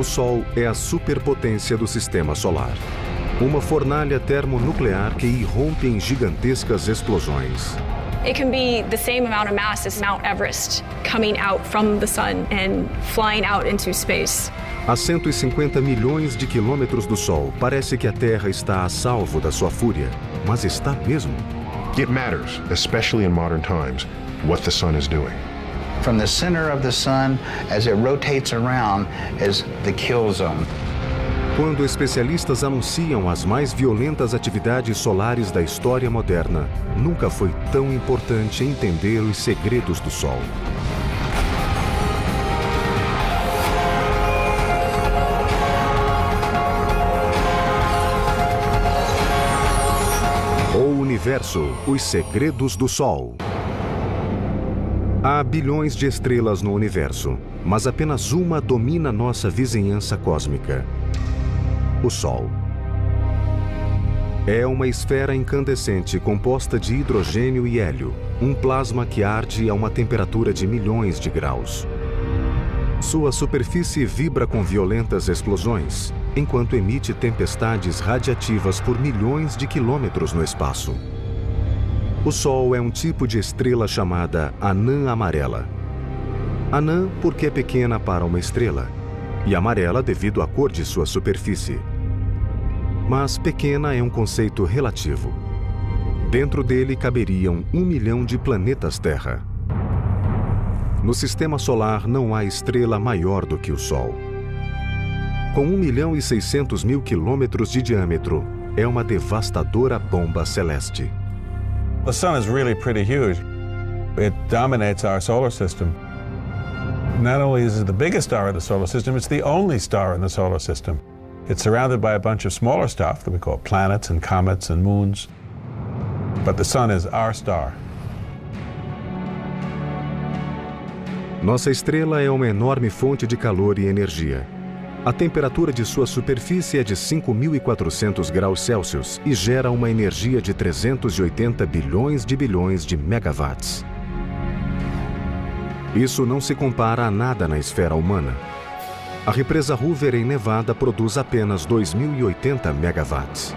O Sol é a superpotência do sistema solar. Uma fornalha termonuclear que irrompe em gigantescas explosões. It can be the same amount of mass as Mount Everest coming out from the sun and flying out into space. A 150 milhões de quilômetros do Sol, parece que a Terra está a salvo da sua fúria. Mas está mesmo? It matters, especially in modern times, what the sun is doing. From the center of the sun, as it rotates around, is the kill zone. Quando especialistas anunciam as mais violentas atividades solares da história moderna, nunca foi tão importante entender os segredos do Sol. O Universo, os segredos do Sol. Há bilhões de estrelas no universo, mas apenas uma domina nossa vizinhança cósmica: o Sol. É uma esfera incandescente composta de hidrogênio e hélio, um plasma que arde a uma temperatura de milhões de graus. Sua superfície vibra com violentas explosões, enquanto emite tempestades radiativas por milhões de quilômetros no espaço. O Sol é um tipo de estrela chamada anã amarela. Anã porque é pequena para uma estrela, e amarela devido à cor de sua superfície. Mas pequena é um conceito relativo. Dentro dele caberiam 1 milhão de planetas Terra. No sistema solar não há estrela maior do que o Sol. Com 1.600.000 quilômetros de diâmetro, é uma devastadora bomba celeste. The sun is really pretty huge. It dominates our solar system. Not only is it the biggest star in the solar system, it's the only star in the solar system. It's surrounded by a bunch of smaller stuff that we call planets and comets and moons. But the sun is our star. Nossa estrela é uma enorme fonte de calor e energia. A temperatura de sua superfície é de 5.400 graus Celsius e gera uma energia de 380 bilhões de megawatts. Isso não se compara a nada na esfera humana. A represa Hoover em Nevada produz apenas 2.080 megawatts.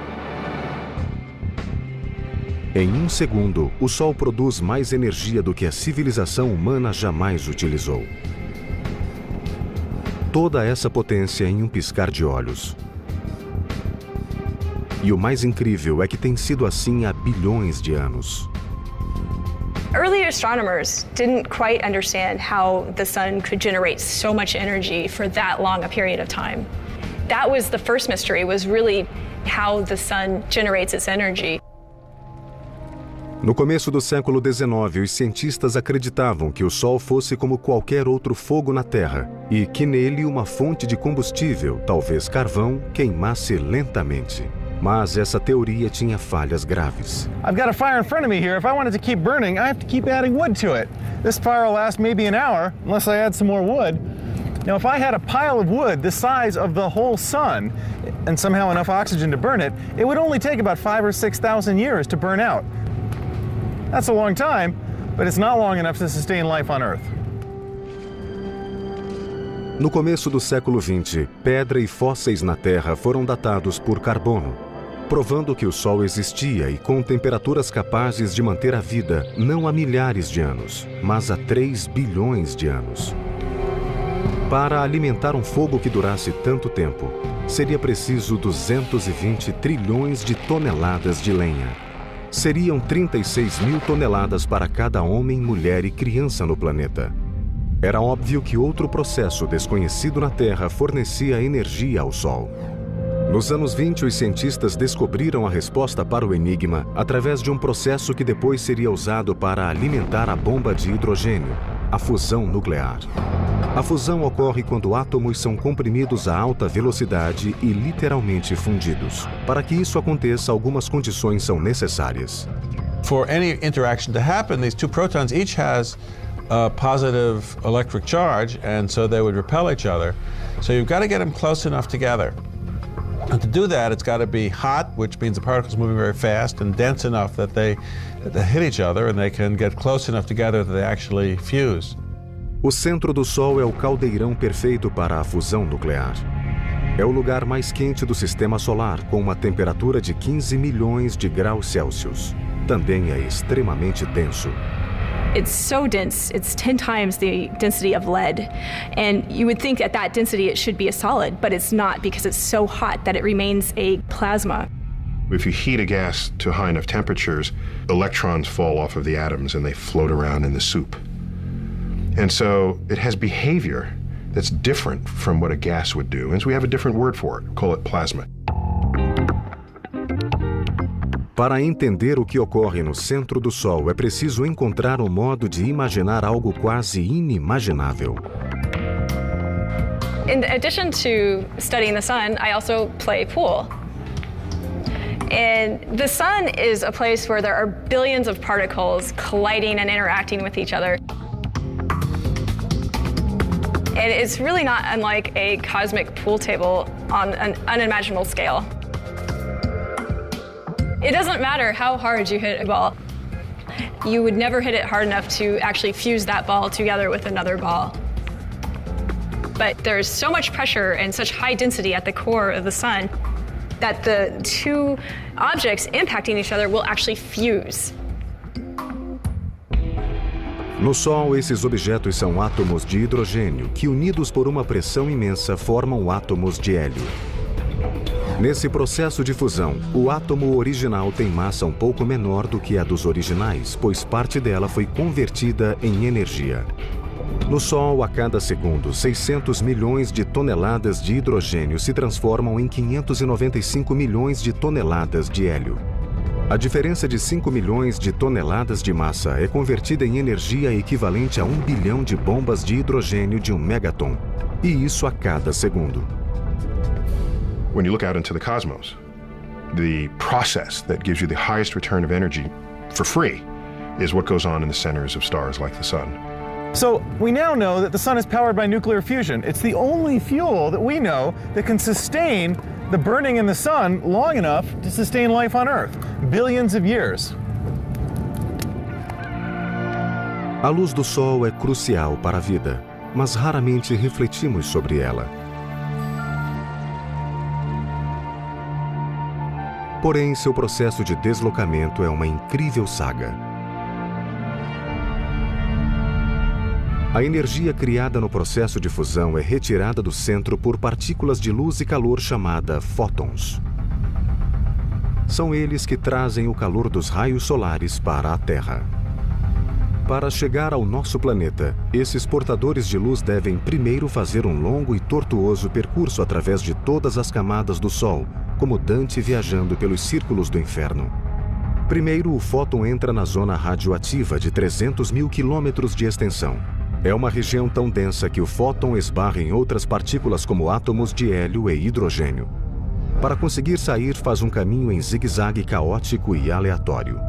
Em um segundo, o Sol produz mais energia do que a civilização humana jamais utilizou. Toda essa potência em um piscar de olhos. E o mais incrível é que tem sido assim há bilhões de anos. Early astronomers didn't quite understand how the sun could generate so much energy for that long a period of time. That was the first mystery, was really how the sun generates its energy. No começo do século XIX, os cientistas acreditavam que o Sol fosse como qualquer outro fogo na Terra e que nele uma fonte de combustível, talvez carvão, queimasse lentamente. Mas essa teoria tinha falhas graves. I've got a fire in front of me here. If I want it to keep burning, I have to keep adding wood to it. This fire will last maybe an hour unless I add some more wood. Now, if I had a pile of wood the size of the whole sun and somehow enough oxygen to burn it, it would only take about 5,000 or 6,000 years to burn out. That's a long time, but it's not long enough to sustain life on Earth. No começo do século XX, pedra e fósseis na Terra foram datados por carbono, provando que o Sol existia e com temperaturas capazes de manter a vida não há milhares de anos, mas há 3 bilhões de anos. Para alimentar um fogo que durasse tanto tempo, seria preciso 220 trilhões de toneladas de lenha. Seriam 36.000 toneladas para cada homem, mulher e criança no planeta. Era óbvio que outro processo desconhecido na Terra fornecia energia ao Sol. Nos anos 20, os cientistas descobriram a resposta para o enigma através de um processo que depois seria usado para alimentar a bomba de hidrogênio, a fusão nuclear. A fusão ocorre quando átomos são comprimidos a alta velocidade e literalmente fundidos. Para que isso aconteça, algumas condições são necessárias. For any interaction to happen, these two protons each has a positive electric charge, and so they would repel each other. So you've got to get them close enough together. And to do that, it's got to be hot, which means the particles moving very fast, and dense enough that they hit each other and they can get close enough together that they actually fuse. O centro do Sol é o caldeirão perfeito para a fusão nuclear. É o lugar mais quente do sistema solar, com uma temperatura de 15 milhões de graus Celsius. Também é extremamente denso. It's so dense, it's 10 times the density of lead. And you would think at that density it should be a solid, but it's not because it's so hot that it remains a plasma. If you heat a gas to high enough temperatures, electrons fall off of the atoms and they float around in the soup. And so it has behavior that's different from what a gas would do. And so we have a different word for it, call it plasma. Para entender o que ocorre no centro do Sol, é preciso encontrar um modo de imaginar algo quase inimaginável. In addition to studying the sun, I also play pool. And the sun is a place where there are billions of particles colliding and interacting with each other. And it's really not unlike a cosmic pool table on an unimaginable scale. It doesn't matter how hard you hit a ball. You would never hit it hard enough to actually fuse that ball together with another ball. But there's so much pressure and such high density at the core of the sun that the two objects impacting each other will actually fuse. No Sol, esses objetos são átomos de hidrogênio que, unidos por uma pressão imensa, formam átomos de hélio. Nesse processo de fusão, o átomo original tem massa um pouco menor do que a dos originais, pois parte dela foi convertida em energia. No Sol, a cada segundo, 600 milhões de toneladas de hidrogênio se transformam em 595 milhões de toneladas de hélio. A diferença de 5 milhões de toneladas de massa é convertida em energia equivalente a 1 bilhão de bombas de hidrogênio de 1 megaton. E isso a cada segundo. When you look out into the cosmos, the process that gives you the highest return of energy for free is what goes on in the centers of stars like the sun. So we now know that the sun is powered by nuclear fusion. It's the only fuel that we know that can sustain the burning in the sun long enough to sustain life on Earth, billions of years. A luz do Sol é crucial para a vida, mas raramente refletimos sobre ela. Porém, seu processo de deslocamento é uma incrível saga. A energia criada no processo de fusão é retirada do centro por partículas de luz e calor chamada fótons. São eles que trazem o calor dos raios solares para a Terra. Para chegar ao nosso planeta, esses portadores de luz devem primeiro fazer um longo e tortuoso percurso através de todas as camadas do Sol, como Dante viajando pelos círculos do inferno. Primeiro, o fóton entra na zona radioativa de 300 mil quilômetros de extensão. É uma região tão densa que o fóton esbarra em outras partículas como átomos de hélio e hidrogênio. Para conseguir sair, faz um caminho em zigue-zague caótico e aleatório.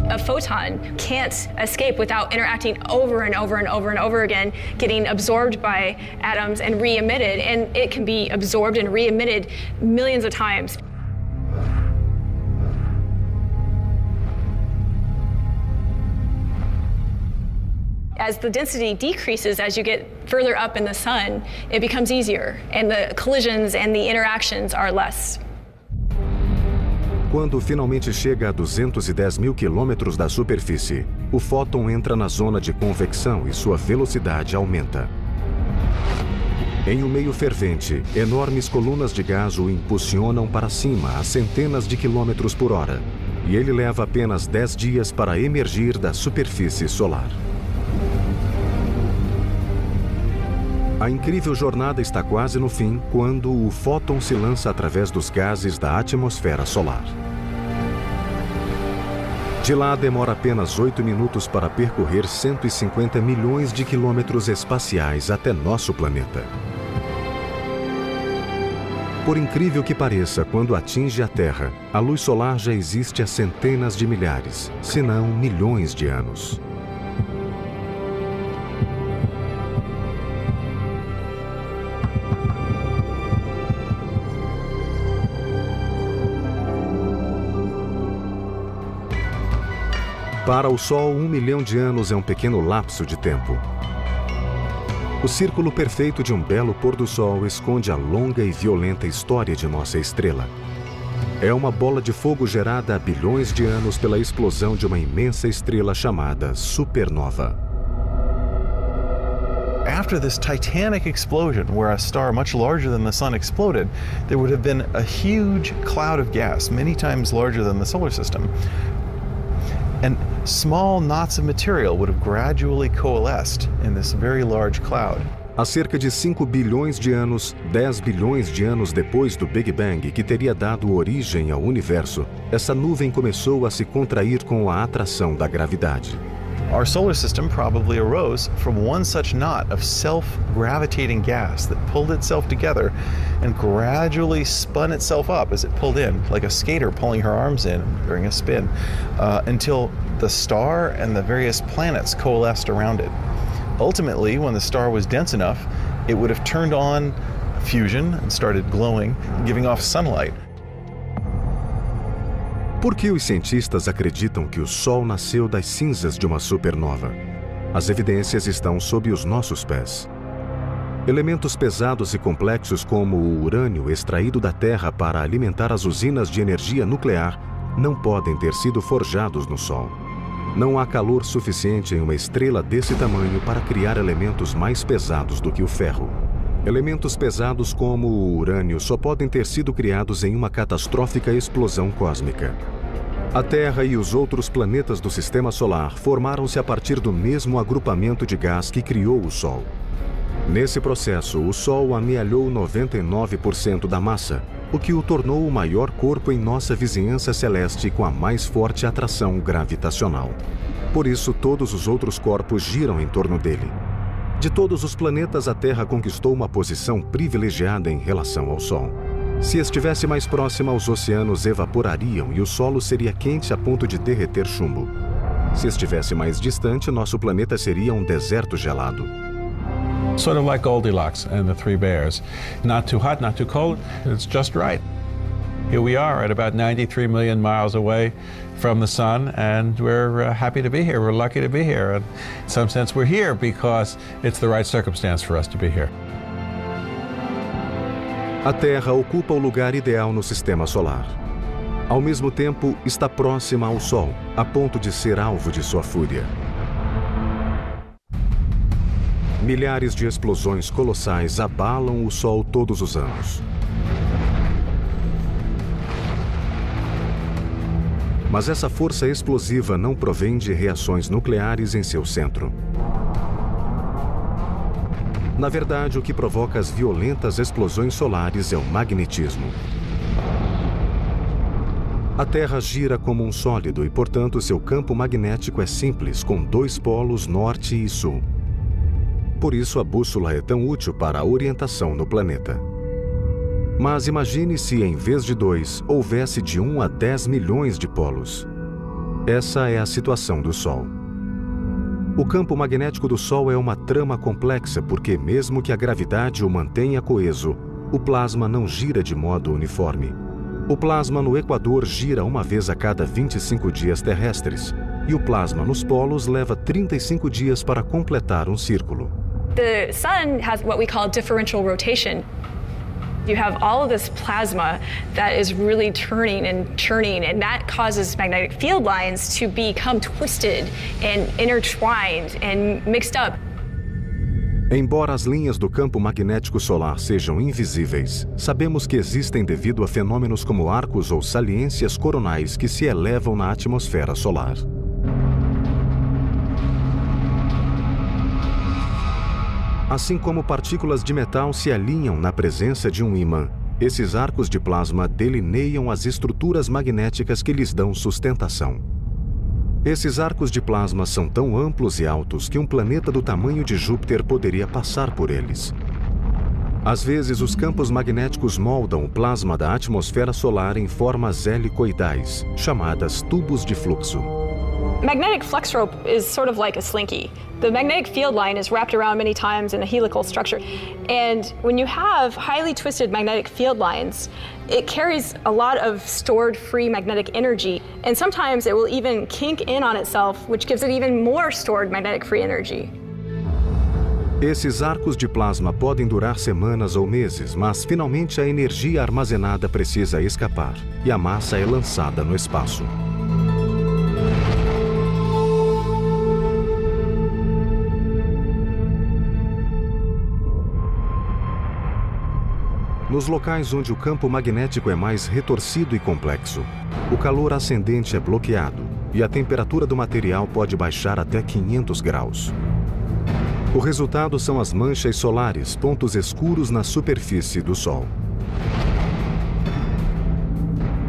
A photon can't escape without interacting over and over and over and over again, getting absorbed by atoms and re-emitted, and it can be absorbed and re-emitted millions of times. As the density decreases, as you get further up in the sun, it becomes easier, and the collisions and the interactions are less. Quando finalmente chega a 210 mil quilômetros da superfície, o fóton entra na zona de convecção e sua velocidade aumenta. Em um meio fervente, enormes colunas de gás o impulsionam para cima a centenas de quilômetros por hora, e ele leva apenas 10 dias para emergir da superfície solar. A incrível jornada está quase no fim quando o fóton se lança através dos gases da atmosfera solar. De lá, demora apenas 8 minutos para percorrer 150 milhões de quilômetros espaciais até nosso planeta. Por incrível que pareça, quando atinge a Terra, a luz solar já existe há centenas de milhares, se não milhões de anos. Para o Sol, 1 milhão de anos é um pequeno lapso de tempo. O círculo perfeito de um belo pôr-do-sol esconde a longa e violenta história de nossa estrela. É uma bola de fogo gerada há bilhões de anos pela explosão de uma imensa estrela chamada supernova. After this titanic explosion, where a star much larger than the sun exploded, there would have been a huge cloud of gas, many times larger than the solar system. And small knots of material would have gradually coalesced in this very large cloud. Há cerca de 5 bilhões de anos, 10 bilhões de anos depois do Big Bang, que teria dado origem ao universo, essa nuvem começou a se contrair com a atração da gravidade. Our solar system probably arose from one such knot of self-gravitating gas that pulled itself together and gradually spun itself up as it pulled in, like a skater pulling her arms in during a spin, until the star and the various planets coalesced around it. Ultimately, when the star was dense enough, it would have turned on fusion and started glowing, giving off sunlight. Por que os cientistas acreditam que o Sol nasceu das cinzas de uma supernova? As evidências estão sob os nossos pés. Elementos pesados e complexos como o urânio extraído da Terra para alimentar as usinas de energia nuclear não podem ter sido forjados no Sol. Não há calor suficiente em uma estrela desse tamanho para criar elementos mais pesados do que o ferro. Elementos pesados como o urânio só podem ter sido criados em uma catastrófica explosão cósmica. A Terra e os outros planetas do Sistema Solar formaram-se a partir do mesmo agrupamento de gás que criou o Sol. Nesse processo, o Sol amealhou 99% da massa, o que o tornou o maior corpo em nossa vizinhança celeste com a mais forte atração gravitacional. Por isso, todos os outros corpos giram em torno dele. De todos os planetas, a Terra conquistou uma posição privilegiada em relação ao Sol. Se estivesse mais próxima, os oceanos evaporariam e o solo seria quente a ponto de derreter chumbo. Se estivesse mais distante, nosso planeta seria um deserto gelado. Sort of like Goldilocks and the Three Bears. Not too hot, not too cold, it's just right. Here we are at about 93 million miles away from the sun, and we're happy to be here. We're lucky to be here. And in some sense, we're here because it's the right circumstance for us to be here. A Terra ocupa o lugar ideal no Sistema Solar. Ao mesmo tempo, está próxima ao Sol, a ponto de ser alvo de sua fúria. Milhares de explosões colossais abalam o Sol todos os anos. Mas essa força explosiva não provém de reações nucleares em seu centro. Na verdade, o que provoca as violentas explosões solares é o magnetismo. A Terra gira como um sólido e, portanto, seu campo magnético é simples, com 2 polos norte e sul. Por isso, a bússola é tão útil para a orientação no planeta. Mas imagine se, em vez de 2, houvesse de 1 a 10 milhões de polos. Essa é a situação do Sol. O campo magnético do Sol é uma trama complexa porque, mesmo que a gravidade o mantenha coeso, o plasma não gira de modo uniforme. O plasma no Equador gira uma vez a cada 25 dias terrestres, e o plasma nos polos leva 35 dias para completar um círculo. The sun has what we call differential rotation. You have all of this plasma that is really turning and churning, and that causes magnetic field lines to become twisted and intertwined and mixed up. Embora as linhas do campo magnético solar sejam invisíveis, sabemos que existem devido a fenômenos como arcos ou saliências coronais que se elevam na atmosfera solar. Assim como partículas de metal se alinham na presença de um ímã, esses arcos de plasma delineiam as estruturas magnéticas que lhes dão sustentação. Esses arcos de plasma são tão amplos e altos que um planeta do tamanho de Júpiter poderia passar por eles. Às vezes, os campos magnéticos moldam o plasma da atmosfera solar em formas helicoidais, chamadas tubos de fluxo. Magnetic flux rope is sort of like a slinky. The magnetic field line is wrapped around many times in a helical structure. And when you have highly twisted magnetic field lines, it carries a lot of stored free magnetic energy. And sometimes it will even kink in on itself, which gives it even more stored magnetic free energy. Esses arcos de plasma podem durar semanas ou meses, mas finalmente a energia armazenada precisa escapar e a massa é lançada no espaço. Nos locais onde o campo magnético é mais retorcido e complexo, o calor ascendente é bloqueado e a temperatura do material pode baixar até 500 graus. O resultado são as manchas solares, pontos escuros na superfície do Sol.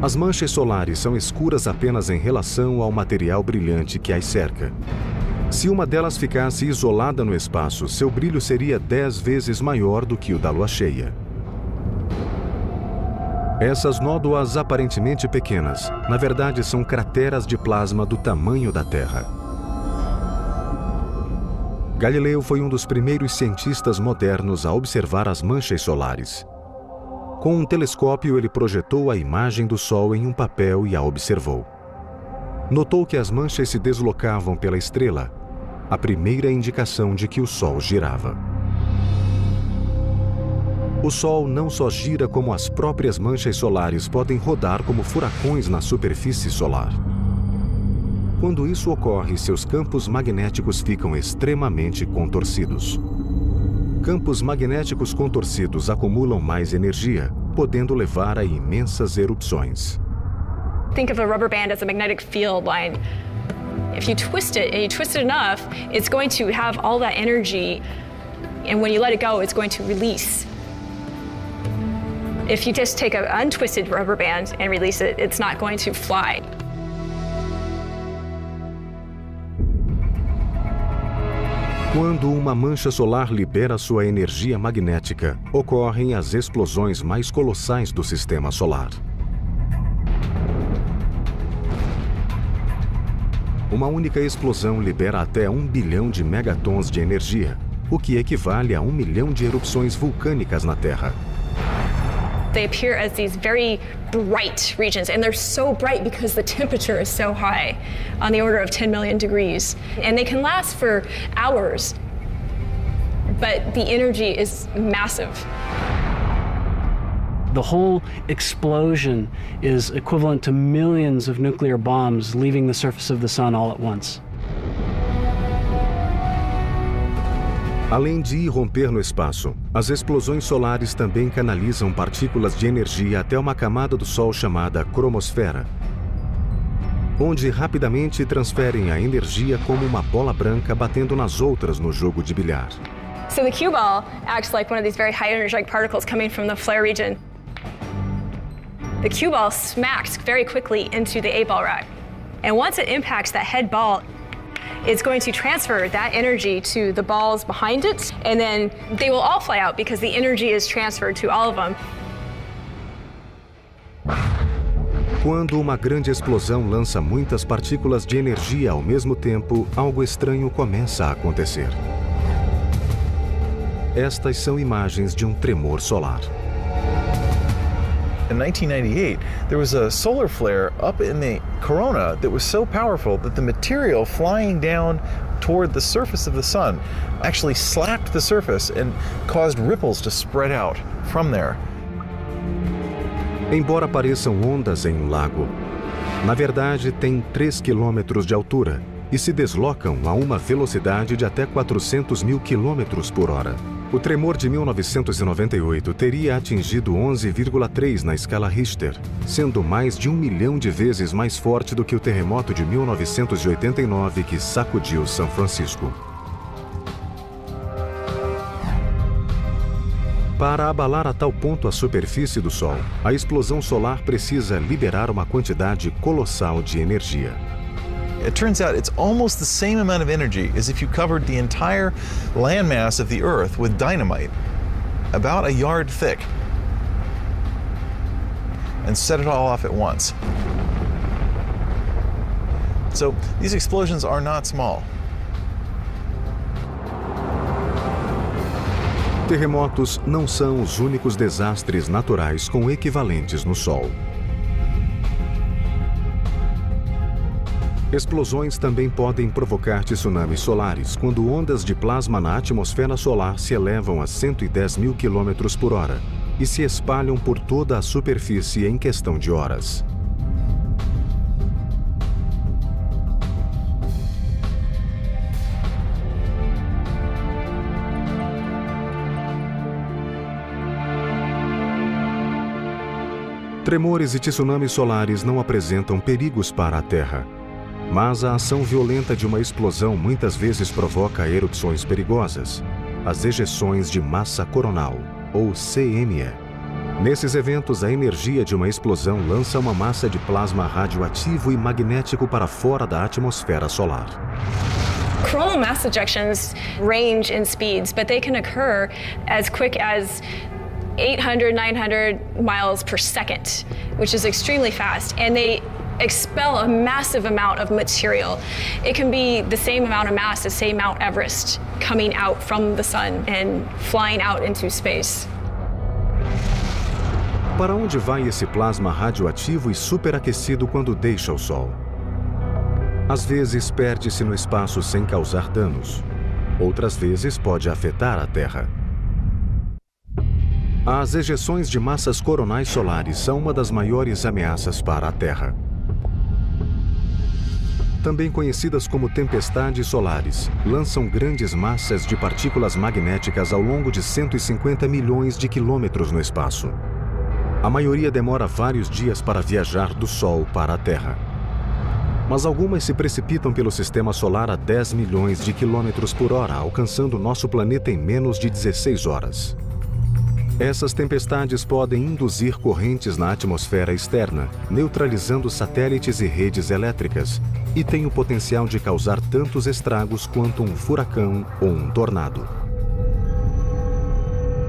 As manchas solares são escuras apenas em relação ao material brilhante que as cerca. Se uma delas ficasse isolada no espaço, seu brilho seria 10 vezes maior do que o da Lua cheia. Essas nódoas aparentemente pequenas, na verdade, são crateras de plasma do tamanho da Terra. Galileu foi um dos primeiros cientistas modernos a observar as manchas solares. Com um telescópio, ele projetou a imagem do Sol em um papel e a observou. Notou que as manchas se deslocavam pela estrela, a primeira indicação de que o Sol girava. O Sol não só gira, como as próprias manchas solares podem rodar como furacões na superfície solar. Quando isso ocorre, seus campos magnéticos ficam extremamente contorcidos. Campos magnéticos contorcidos acumulam mais energia, podendo levar a imensas erupções. Think of a rubber band as a magnetic field line. If you twist it and you twist it enough, it's going to have all that energy, and when you let it go, it's going to release. If you just take an untwisted rubber band and release it, it's not going to fly. Quando uma mancha solar libera sua energia magnética, ocorrem as explosões mais colossais do sistema solar. Uma única explosão libera até 1 bilhão de megatons de energia, o que equivale a 1 milhão de erupções vulcânicas na Terra. They appear as these very bright regions, and they're so bright because the temperature is so high, on the order of 10 million degrees. And they can last for hours, but the energy is massive. The whole explosion is equivalent to millions of nuclear bombs leaving the surface of the sun all at once. Além de irromper no espaço, as explosões solares também canalizam partículas de energia até uma camada do Sol chamada cromosfera, onde rapidamente transferem a energia como uma bola branca batendo nas outras no jogo de bilhar. So the cue ball acts like one of these very high energetic particles coming from the flare region. The cue ball smacks very quickly into the 8-ball rack. And once it impacts that head ball, it's going to transfer that energy to the balls behind it, and then they will all fly out because the energy is transferred to all of them. Quando uma grande explosão lança muitas partículas de energia ao mesmo tempo, algo estranho começa a acontecer. Estas são imagens de um tremor solar. In 1998, there was a solar flare up in the corona that was so powerful that the material flying down toward the surface of the sun actually slapped the surface and caused ripples to spread out from there. Embora pareçam ondas em um lago, na verdade têm 3 quilômetros de altura e se deslocam a uma velocidade de até 400 mil quilômetros por hora. O tremor de 1998 teria atingido 11,3 na escala Richter, sendo mais de 1 milhão de vezes mais forte do que o terremoto de 1989 que sacudiu São Francisco. Para abalar a tal ponto a superfície do Sol, a explosão solar precisa liberar uma quantidade colossal de energia. It turns out it's almost the same amount of energy as if you covered the entire landmass of the Earth with dynamite, about a yard thick, and set it all off at once. So these explosions are not small. Terremotos não são os únicos desastres naturais com equivalentes no Sol. Explosões também podem provocar tsunamis solares quando ondas de plasma na atmosfera solar se elevam a 110 mil quilômetros por hora e se espalham por toda a superfície em questão de horas. Tremores e tsunamis solares não apresentam perigos para a Terra. Mas a ação violenta de uma explosão muitas vezes provoca erupções perigosas, as ejeções de massa coronal, ou CME. Nesses eventos, a energia de uma explosão lança uma massa de plasma radioativo e magnético para fora da atmosfera solar. Coronal mass ejections range in speeds, but they can occur as quick as 800, 900 miles per second, which is extremely fast, and they expel a massive amount of material. It can be the same amount of mass as, say, Mount Everest coming out from the sun and flying out into space. Para onde vai esse plasma radioativo e superaquecido quando deixa o Sol? Às vezes perde-se no espaço sem causar danos. Outras vezes pode afetar a Terra. As ejeções de massas coronais solares são uma das maiores ameaças para a Terra. Também conhecidas como tempestades solares, lançam grandes massas de partículas magnéticas ao longo de 150 milhões de quilômetros no espaço. A maioria demora vários dias para viajar do Sol para a Terra. Mas algumas se precipitam pelo sistema solar a 10 milhões de quilômetros por hora, alcançando nosso planeta em menos de 16 horas. Essas tempestades podem induzir correntes na atmosfera externa, neutralizando satélites e redes elétricas, e têm o potencial de causar tantos estragos quanto um furacão ou um tornado.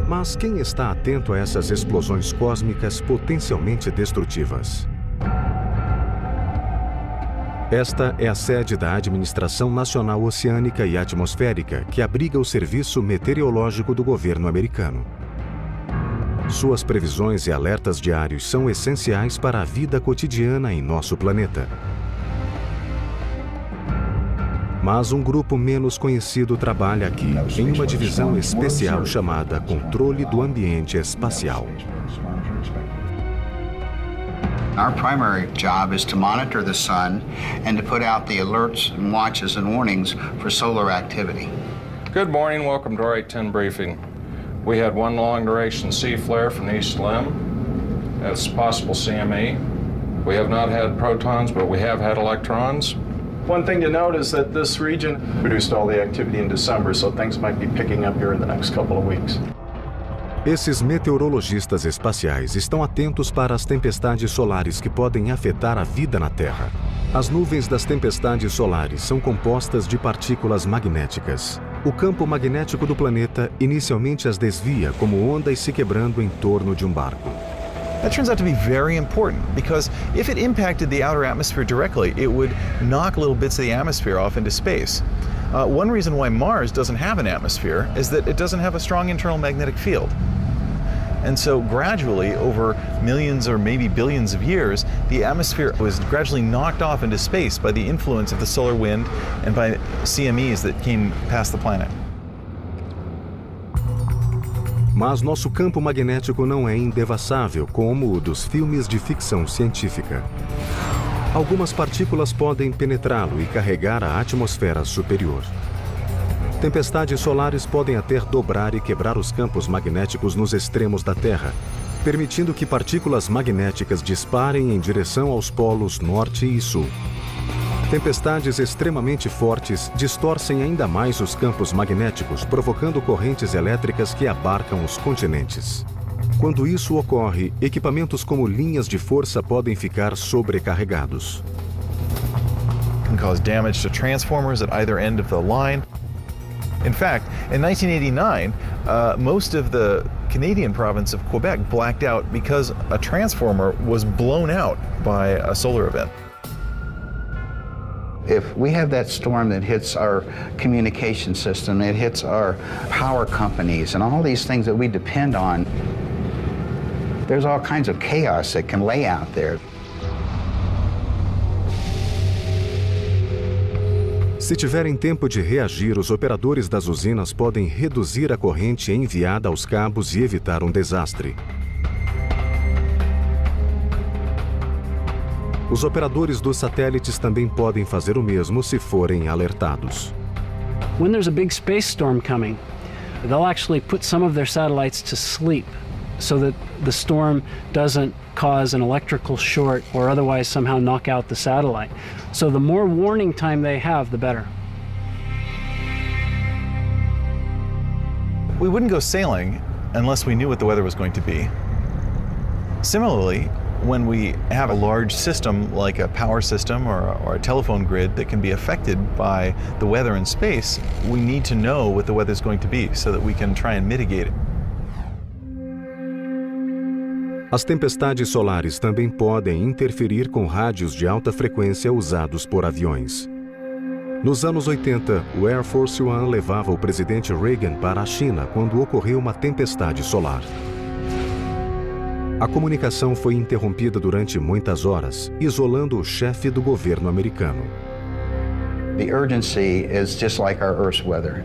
Mas quem está atento a essas explosões cósmicas potencialmente destrutivas? Esta é a sede da Administração Nacional Oceânica e Atmosférica, que abriga o Serviço Meteorológico do governo americano. Suas previsões e alertas diários são essenciais para a vida cotidiana em nosso planeta. Mas um grupo menos conhecido trabalha aqui, em uma divisão especial chamada Controle do Ambiente Espacial. Our primary job is to monitor the sun and to put out the alerts and watches and warnings for solar activity. Good morning, welcome to our 810 briefing. We had one long-duration C flare from the East Limb. That's possible CME. We have not had protons, but we have had electrons. One thing to note is that this region produced all the activity in December, so things might be picking up here in the next couple of weeks. Esses meteorologistas espaciais estão atentos para as tempestades solares que podem afetar a vida na Terra. As nuvens das tempestades solares são compostas de partículas magnéticas. O campo magnético do planeta inicialmente as desvia como ondas se quebrando em torno de um barco. That turns out to be very important because if it impacted the outer atmosphere directly, it would knock little bits of the atmosphere off into space. One reason why Mars doesn't have an atmosphere is that it doesn't have a strong internal magnetic field. And so gradually, over millions or maybe billions of years, the atmosphere was gradually knocked off into space by the influence of the solar wind and by CMEs that came past the planet. Mas nosso campo magnético não é indevassável como o dos filmes de ficção científica. Algumas partículas podem penetrá-lo e carregar a atmosfera superior. Tempestades solares podem até dobrar e quebrar os campos magnéticos nos extremos da Terra, permitindo que partículas magnéticas disparem em direção aos polos norte e sul. Tempestades extremamente fortes distorcem ainda mais os campos magnéticos, provocando correntes elétricas que abarcam os continentes. Quando isso ocorre, equipamentos como linhas de força podem ficar sobrecarregados. It can cause damage to transformers at either end of the line. In fact, in 1989, most of the Canadian province of Quebec blacked out because a transformer was blown out by a solar event. If we have that storm that hits our communication system, it hits our power companies and all these things that we depend on, there's all kinds of chaos that can lay out there. Se tiverem tempo de reagir, os operadores das usinas podem reduzir a corrente enviada aos cabos e evitar um desastre. Os operadores dos satélites também podem fazer o mesmo se forem alertados. When there's a big space storm coming, they'll actually put some of their satellites to sleep so that the storm doesn't cause an electrical short or otherwise somehow knock out the satellite. So the more warning time they have, the better. We wouldn't go sailing unless we knew what the weather was going to be. Similarly, when we have a large system like a power system or a telephone grid that can be affected by the weather in space, we need to know what the weather is going to be so that we can try and mitigate it. As tempestades solares também podem interferir com rádios de alta frequência usados por aviões. Nos anos 80, o Air Force One levava o presidente Reagan para a China quando ocorreu uma tempestade solar. A comunicação foi interrompida durante muitas horas, isolando o chefe do governo americano. The urgency is just like our Earth's weather.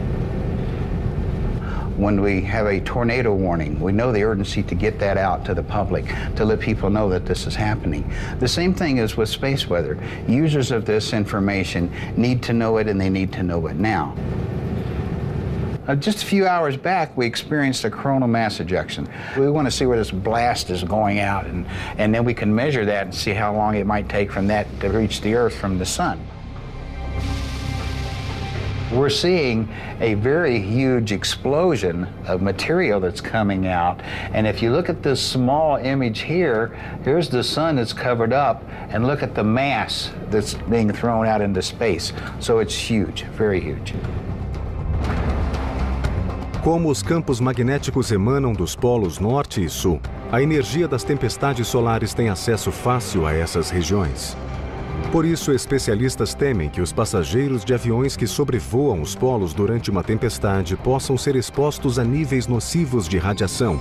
When we have a tornado warning, we know the urgency to get that out to the public, to let people know that this is happening. The same thing is with space weather. Users of this information need to know it, and they need to know it now. Just a few hours back, we experienced a coronal mass ejection. We want to see where this blast is going out, and then we can measure that and see how long it might take from that to reach the Earth from the sun. We're seeing a very huge explosion of material that's coming out. And if you look at this small image here, here's the sun that's covered up, and look at the mass that's being thrown out into space. So it's huge, very huge. Como os campos magnéticos emanam dos polos norte e sul, a energia das tempestades solares tem acesso fácil a essas regiões. Por isso, especialistas temem que os passageiros de aviões que sobrevoam os polos durante uma tempestade possam ser expostos a níveis nocivos de radiação,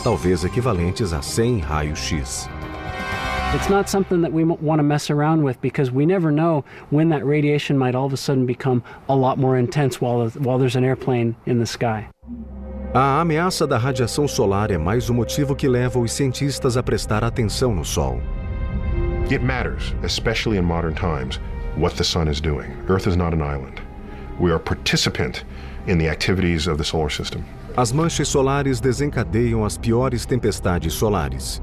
talvez equivalentes a 100 raios-x. It's not something that we want to mess around with because we never know when that radiation might all of a sudden become a lot more intense while there's an airplane in the sky. A ameaça da radiação solar é mais um motivo que leva os cientistas a prestar atenção no Sol. It matters, especially in modern times, what the sun is doing. Earth is not an island. We are a participant in the activities of the solar system. As manchas solares desencadeiam as piores tempestades solares.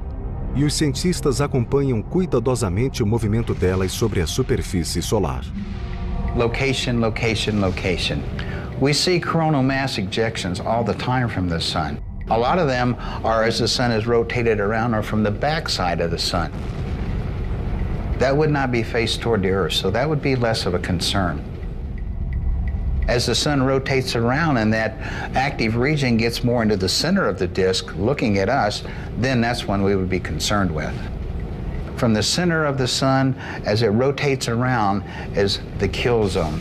E os cientistas acompanham cuidadosamente o movimento delas sobre a superfície solar. Location, location, location. We see coronal mass ejections all the time from the sun. A lot of them are as the sun is rotated around or from the backside of the sun. That would not be faced toward the Earth, so that would be less of a concern. As the sun rotates around and that active region gets more into the center of the disk, looking at us, then that's one we would be concerned with. From the center of the sun, as it rotates around, is the kill zone.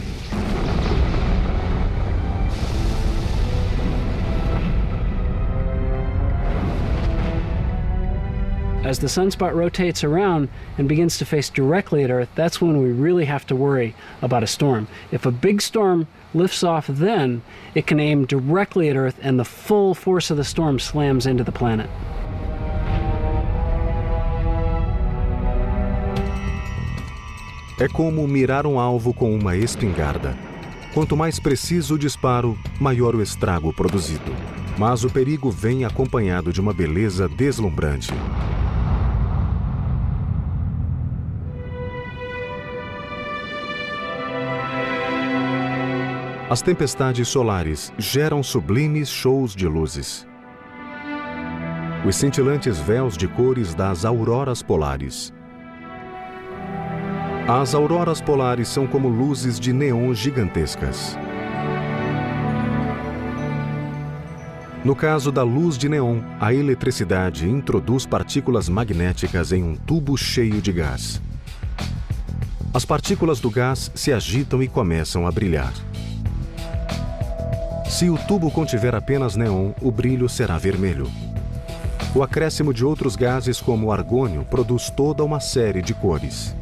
As the sunspot rotates around and begins to face directly at Earth, that's when we really have to worry about a storm. If a big storm lifts off then, it can aim directly at Earth and the full force of the storm slams into the planet. É como mirar um alvo com uma espingarda. Quanto mais preciso o disparo, maior o estrago produzido. Mas o perigo vem acompanhado de uma beleza deslumbrante. As tempestades solares geram sublimes shows de luzes. Os cintilantes véus de cores das auroras polares. As auroras polares são como luzes de neon gigantescas. No caso da luz de neon, a eletricidade introduz partículas magnéticas em um tubo cheio de gás. As partículas do gás se agitam e começam a brilhar. Se o tubo contiver apenas neon, o brilho será vermelho. O acréscimo de outros gases, como o argônio, produz toda uma série de cores.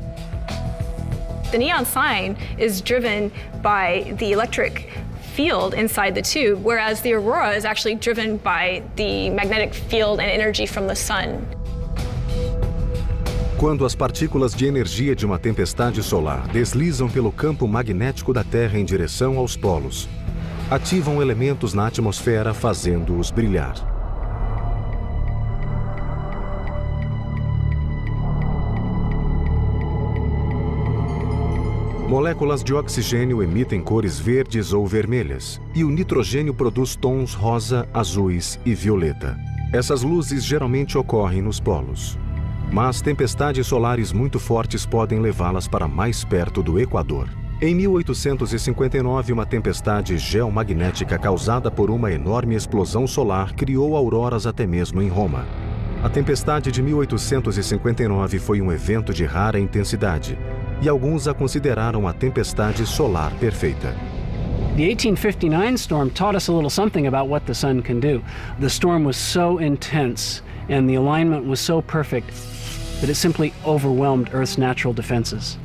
The neon sign is driven by the electric field inside the tube, whereas the aurora is actually driven by the magnetic field and energy from the sun. Quando as partículas de energia de uma tempestade solar deslizam pelo campo magnético da Terra em direção aos polos, ativam elementos na atmosfera, fazendo-os brilhar. Moléculas de oxigênio emitem cores verdes ou vermelhas, e o nitrogênio produz tons rosa, azuis e violeta. Essas luzes geralmente ocorrem nos polos. Mas tempestades solares muito fortes podem levá-las para mais perto do Equador. Em 1859, uma tempestade geomagnética causada por uma enorme explosão solar criou auroras até mesmo em Roma. A tempestade de 1859 foi um evento de rara intensidade, e alguns a consideraram a tempestade solar perfeita. The 1859 storm taught us a little something about what the sun can do. The storm was so intense and the alignment was so perfect that it simply overwhelmed Earth's natural defenses.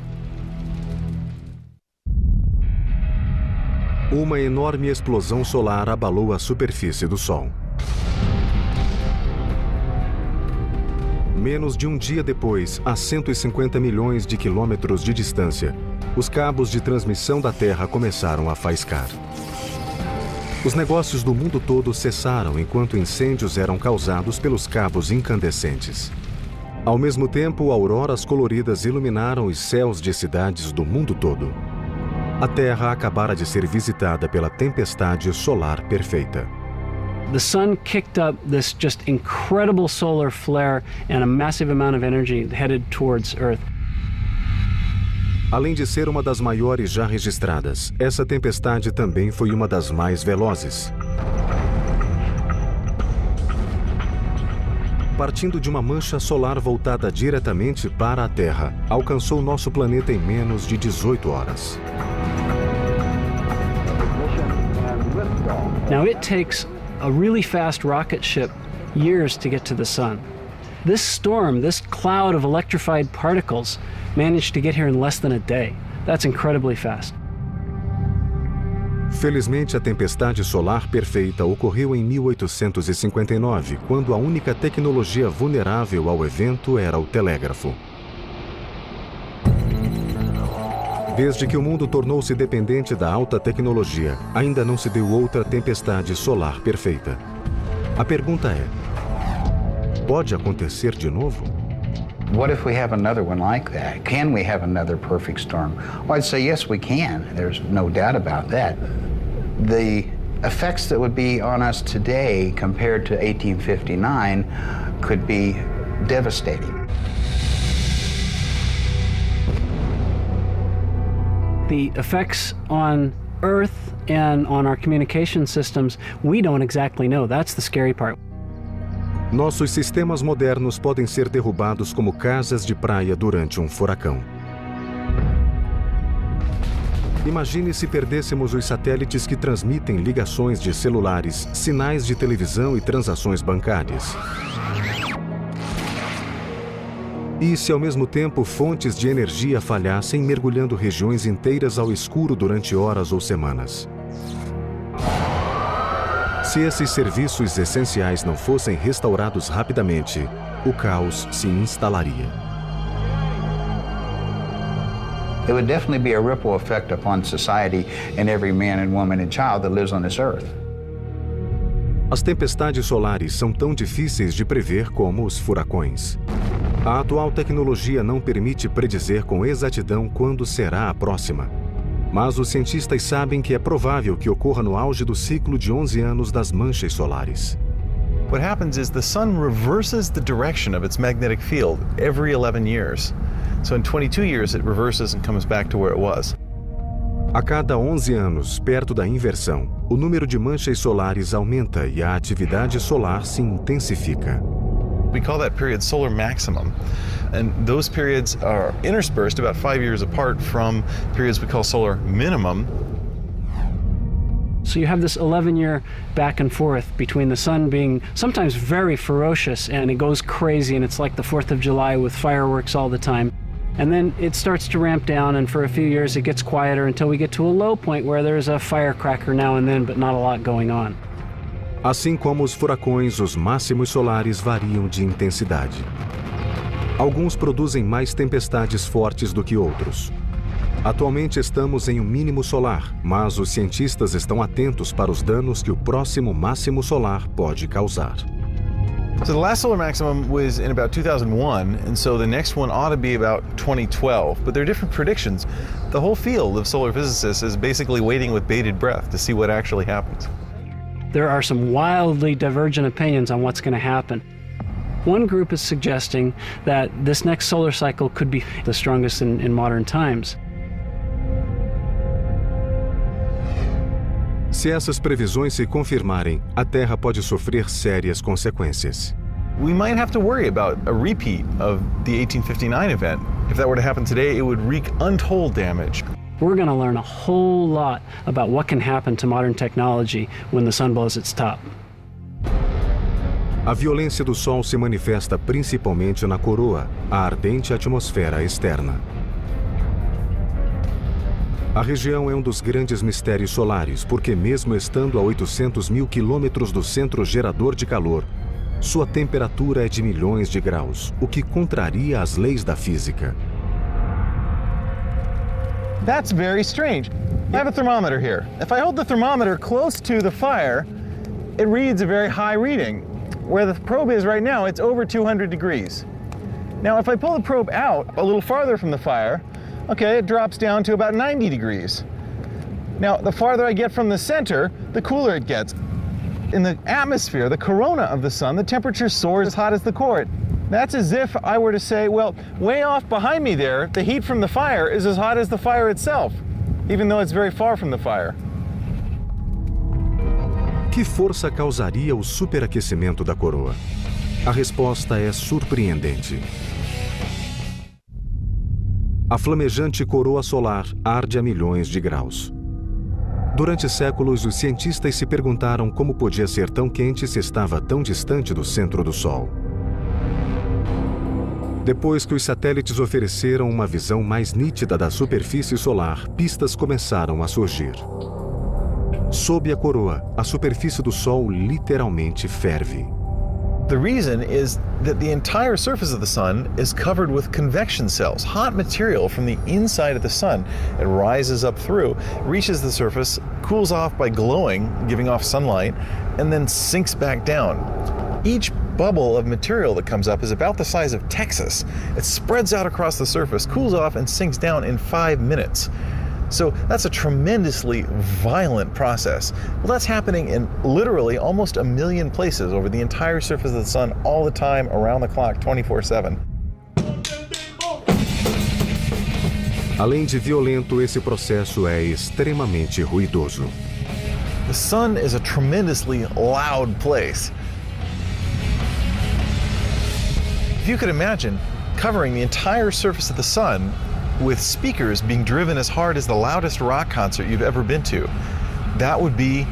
Uma enorme explosão solar abalou a superfície do Sol. Menos de um dia depois, a 150 milhões de quilômetros de distância, os cabos de transmissão da Terra começaram a faiscar. Os negócios do mundo todo cessaram enquanto incêndios eram causados pelos cabos incandescentes. Ao mesmo tempo, auroras coloridas iluminaram os céus de cidades do mundo todo. A Terra acabara de ser visitada pela tempestade solar perfeita. The sun kicked up this just incredible solar flare and a massive amount of energy headed towards Earth. Além de ser uma das maiores já registradas, essa tempestade também foi uma das mais velozes. Partindo de uma mancha solar voltada diretamente para a Terra, alcançou nosso planeta em menos de 18 horas. Now it takes a really fast rocket ship years to get to the sun. This storm, this cloud of electrified particles, managed to get here in less than a day. That's incredibly fast. Felizmente, a tempestade solar perfeita ocorreu em 1859, quando a única tecnologia vulnerável ao evento era o telégrafo. Desde que o mundo tornou-se dependente da alta tecnologia, ainda não se deu outra tempestade solar perfeita. A pergunta é: pode acontecer de novo? What if we have another one like that? Can we have another perfect storm? Well, I'd say yes, we can. There's no doubt about that. The effects that would be on us today compared to 1859 could be devastating. The effects on Earth and on our communication systems, we don't exactly know. That's the scary part. Nossos sistemas modernos podem ser derrubados como casas de praia durante um furacão. Imagine se perdêssemos os satélites que transmitem ligações de celulares, sinais de televisão e transações bancárias. E se ao mesmo tempo fontes de energia falhassem, mergulhando regiões inteiras ao escuro durante horas ou semanas? Se esses serviços essenciais não fossem restaurados rapidamente, o caos se instalaria. It would definitely be a ripple effect upon society and every man and woman and child that lives on this earth. As tempestades solares são tão difíceis de prever como os furacões. A atual tecnologia não permite predizer com exatidão quando será a próxima. Mas os cientistas sabem que é provável que ocorra no auge do ciclo de 11 anos das manchas solares. What happens is the sun reverses the direction of its magnetic field every 11 years. So in 22 years it reverses and comes back to where it was. A cada 11 anos, perto da inversão, o número de manchas solares aumenta e a atividade solar se intensifica. We call that period solar maximum. And those periods are interspersed about 5 years apart from periods we call solar minimum. So you have this 11-year back and forth between the sun being sometimes very ferocious and it goes crazy and it's like the 4th of July with fireworks all the time. And then it starts to ramp down, and for a few years it gets quieter until we get to a low point where there's a firecracker now and then, but not a lot going on. Assim como os furacões, os máximos solares variam de intensidade. Alguns produzem mais tempestades fortes do que outros. Atualmente estamos em um mínimo solar, mas os cientistas estão atentos para os danos que o próximo máximo solar pode causar. So the last solar maximum was in about 2001, and so the next one ought to be about 2012, but there are different predictions. The whole field of solar physicists is basically waiting with bated breath to see what actually happens. There are some wildly divergent opinions on what's going to happen. One group is suggesting that this next solar cycle could be the strongest in modern times. Se essas previsões se confirmarem, a Terra pode sofrer sérias consequências. We might have to worry about a repeat of the 1859 event. If that were to happen today, it would wreak untold damage. We're going to learn a whole lot about what can happen to modern technology when the sun blows its top. A violência do Sol se manifesta principalmente na coroa, a ardente atmosfera externa. A região é um dos grandes mistérios solares, porque mesmo estando a 800 mil quilômetros do centro gerador de calor, sua temperatura é de milhões de graus, o que contraria as leis da física. That's very strange. I have a thermometer here. If I hold the thermometer close to the fire, it reads a very high reading. Where the probe is right now, it's over 200 degrees. Now, if I pull the probe out a little farther from the fire, okay, it drops down to about 90 degrees. Now, the farther I get from the center, the cooler it gets. In the atmosphere, the corona of the sun, the temperature soars as hot as the core. That's as if I were to say, well, way off behind me there, the heat from the fire is as hot as the fire itself, even though it's very far from the fire. Que força causaria o superaquecimento da coroa? A resposta é surpreendente. A flamejante coroa solar arde a milhões de graus. Durante séculos, os cientistas se perguntaram como podia ser tão quente se estava tão distante do centro do Sol. Depois que os satélites ofereceram uma visão mais nítida da superfície solar, pistas começaram a surgir. Sob a coroa, a superfície do Sol literalmente ferve. The reason is that the entire surface of the sun is covered with convection cells, hot material from the inside of the sun. It rises up through, reaches the surface, cools off by glowing, giving off sunlight, and then sinks back down. Each bubble of material that comes up is about the size of Texas. It spreads out across the surface, cools off, and sinks down in 5 minutes. So that's a tremendously violent process. Well, that's happening in literally almost 1 million places over the entire surface of the sun all the time, around the clock, 24/7. Além de violento, esse processo é extremamente ruidoso. The sun is a tremendously loud place. If you could imagine covering the entire surface of the sun with speakers being driven as hard as the loudest rock concert you've ever been to, that would be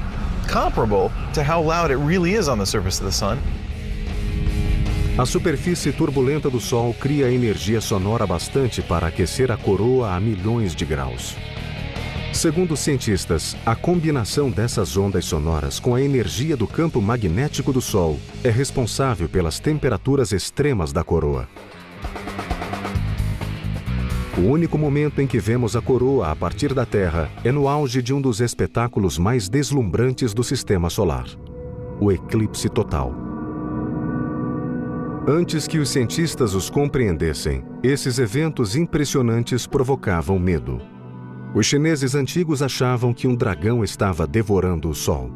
comparable to how loud it really is on the surface of the sun. A superfície turbulenta do Sol cria energia sonora bastante para aquecer a coroa a milhões de graus. Segundo os cientistas, a combinação dessas ondas sonoras com a energia do campo magnético do Sol é responsável pelas temperaturas extremas da coroa. O único momento em que vemos a coroa a partir da Terra é no auge de um dos espetáculos mais deslumbrantes do sistema solar, o eclipse total. Antes que os cientistas os compreendessem, esses eventos impressionantes provocavam medo. Os chineses antigos achavam que um dragão estava devorando o Sol.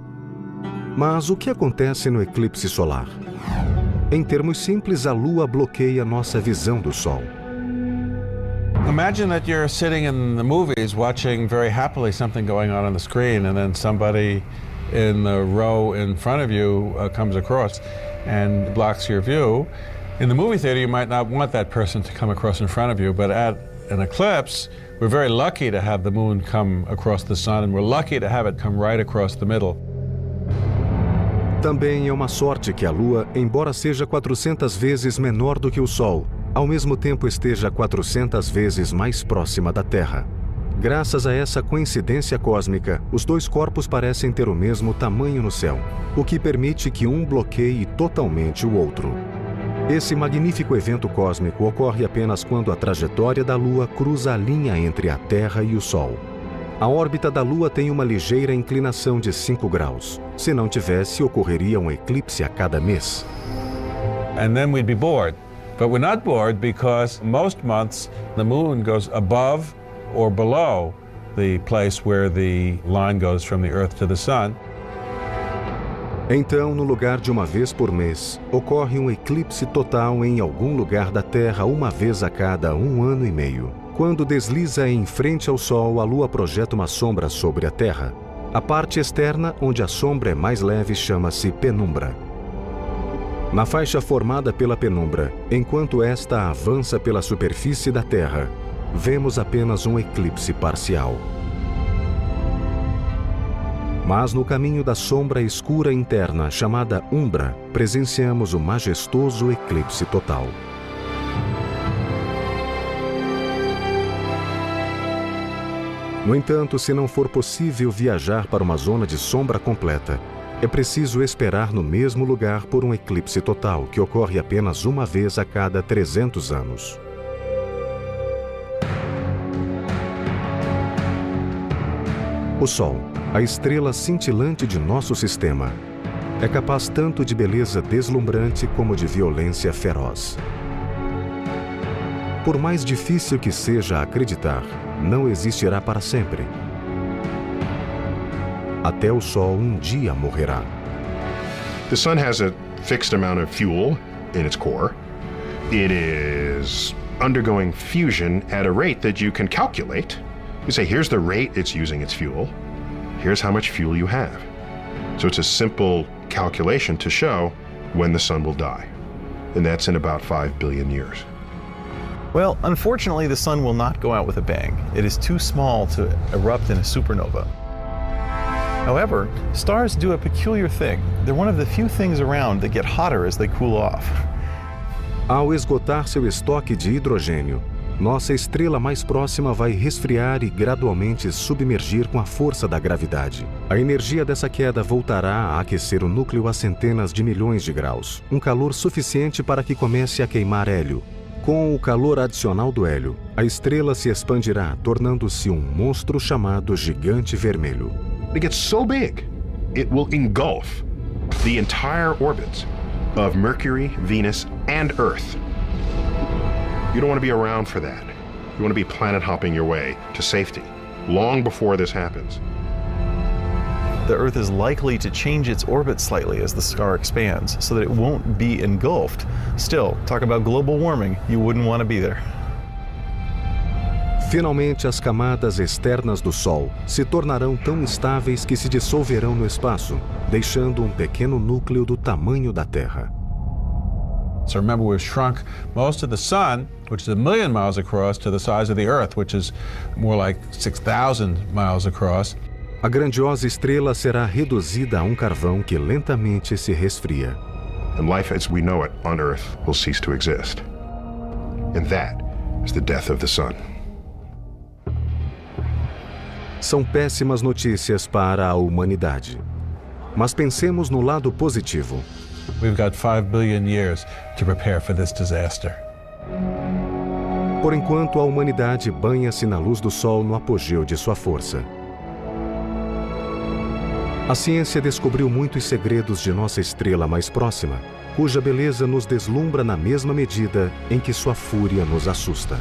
Mas o que acontece no eclipse solar? Em termos simples, a Lua bloqueia nossa visão do Sol. Imagine that you're sitting in the movies watching very happily something going on the screen, and then somebody in the row in front of you comes across and blocks your view. In the movie theater, you might not want that person to come across in front of you, but at an eclipse, we're very lucky to have the moon come across the sun, and we're lucky to have it come right across the middle. Também é uma sorte que a Lua, embora seja 400 vezes menor do que o Sol, ao mesmo tempo esteja 400 vezes mais próxima da Terra. Graças a essa coincidência cósmica, os dois corpos parecem ter o mesmo tamanho no céu, o que permite que um bloqueie totalmente o outro. Esse magnífico evento cósmico ocorre apenas quando a trajetória da Lua cruza a linha entre a Terra e o Sol. A órbita da Lua tem uma ligeira inclinação de 5 graus. Se não tivesse, ocorreria um eclipse a cada mês. And then we'd be bored. But we're not bored because most months the moon goes above or below the place where the line goes from the Earth to the Sun. Então, no lugar de uma vez por mês, ocorre um eclipse total em algum lugar da Terra uma vez a cada 1 ano e meio. Quando desliza em frente ao Sol, a Lua projeta uma sombra sobre a Terra. A parte externa, onde a sombra é mais leve, chama-se penumbra. Na faixa formada pela penumbra, enquanto esta avança pela superfície da Terra, vemos apenas um eclipse parcial. Mas no caminho da sombra escura interna, chamada umbra, presenciamos o majestoso eclipse total. No entanto, se não for possível viajar para uma zona de sombra completa, é preciso esperar no mesmo lugar por um eclipse total, que ocorre apenas uma vez a cada 300 anos. O Sol, a estrela cintilante de nosso sistema, é capaz tanto de beleza deslumbrante como de violência feroz. Por mais difícil que seja acreditar, não existirá para sempre. Até o Sol um dia morrerá. The sun has a fixed amount of fuel in its core. It is undergoing fusion at a rate that you can calculate. You say, here's the rate it's using its fuel. Here's how much fuel you have. So it's a simple calculation to show when the sun will die. And that's in about 5 billion years. Well, unfortunately, the sun will not go out with a bang. It is too small to erupt in a supernova. However, stars do a peculiar thing. They're one of the few things around that get hotter as they cool off. Ao esgotar seu estoque de hidrogênio, nossa estrela mais próxima vai resfriar e gradualmente submergir com a força da gravidade. A energia dessa queda voltará a aquecer o núcleo a centenas de milhões de graus, um calor suficiente para que comece a queimar hélio. Com o calor adicional do hélio, a estrela se expandirá, tornando-se um monstro chamado Gigante Vermelho. It gets so big, it will engulf the entire orbits of Mercury, Venus, and Earth. You don't want to be around for that. You want to be planet hopping your way to safety, long before this happens. The Earth is likely to change its orbit slightly as the star expands, so that it won't be engulfed. Still, talk about global warming, you wouldn't want to be there. Finalmente, as camadas externas do Sol se tornarão tão estáveis que se dissolverão no espaço, deixando um pequeno núcleo do tamanho da Terra. So remember, we've shrunk most of the sun, which is 1 million miles across, to the size of the Earth, which is more like 6,000 miles across. A grandiosa estrela será reduzida a um carvão que lentamente se resfria. And life as we know it on Earth will cease to exist. And that is the death of the sun. São péssimas notícias para a humanidade. Mas pensemos no lado positivo. We've got 5 billion years to prepare for this disaster. Por enquanto, a humanidade banha-se na luz do Sol no apogeu de sua força. A ciência descobriu muitos segredos de nossa estrela mais próxima, cuja beleza nos deslumbra na mesma medida em que sua fúria nos assusta.